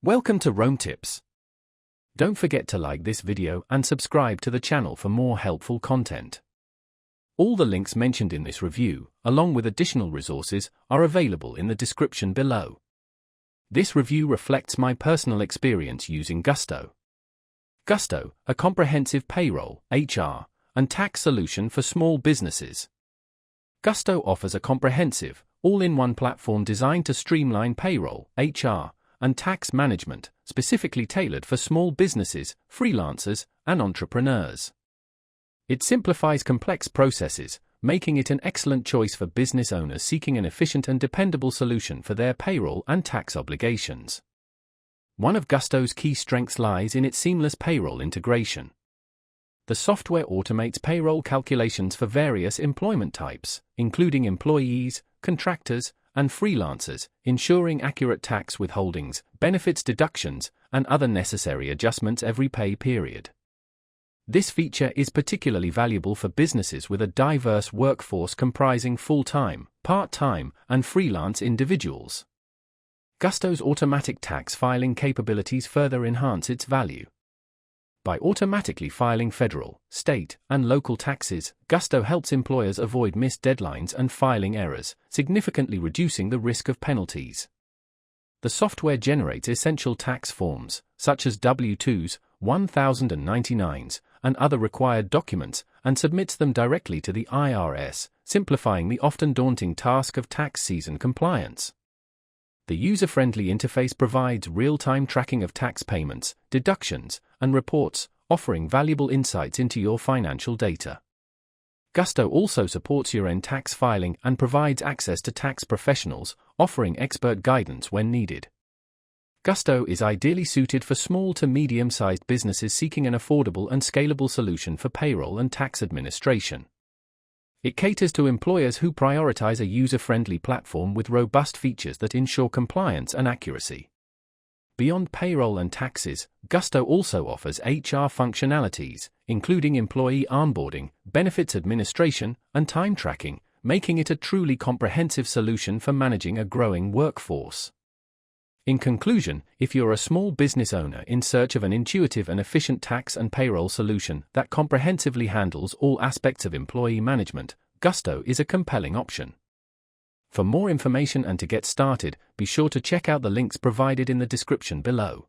Welcome to Rome Tips. Don't forget to like this video and subscribe to the channel for more helpful content. All the links mentioned in this review, along with additional resources, are available in the description below. This review reflects my personal experience using Gusto. Gusto, a comprehensive payroll, HR, and tax solution for small businesses. Gusto offers a comprehensive, all-in-one platform designed to streamline payroll, HR, and tax management, specifically tailored for small businesses, freelancers, and entrepreneurs. It simplifies complex processes, making it an excellent choice for business owners seeking an efficient and dependable solution for their payroll and tax obligations. One of Gusto's key strengths lies in its seamless payroll integration. The software automates payroll calculations for various employment types, including employees, contractors, and freelancers, ensuring accurate tax withholdings, benefits deductions, and other necessary adjustments every pay period. This feature is particularly valuable for businesses with a diverse workforce comprising full-time, part-time, and freelance individuals. Gusto's automatic tax filing capabilities further enhance its value. By automatically filing federal, state, and local taxes, Gusto helps employers avoid missed deadlines and filing errors, significantly reducing the risk of penalties. The software generates essential tax forms, such as W-2s, 1099s, and other required documents, and submits them directly to the IRS, simplifying the often daunting task of tax season compliance. The user-friendly interface provides real-time tracking of tax payments, deductions, and reports, offering valuable insights into your financial data. Gusto also supports year-end tax filing and provides access to tax professionals, offering expert guidance when needed. Gusto is ideally suited for small to medium-sized businesses seeking an affordable and scalable solution for payroll and tax administration. It caters to employers who prioritize a user-friendly platform with robust features that ensure compliance and accuracy. Beyond payroll and taxes, Gusto also offers HR functionalities, including employee onboarding, benefits administration, and time tracking, making it a truly comprehensive solution for managing a growing workforce. In conclusion, if you're a small business owner in search of an intuitive and efficient tax and payroll solution that comprehensively handles all aspects of employee management, Gusto is a compelling option. For more information and to get started, be sure to check out the links provided in the description below.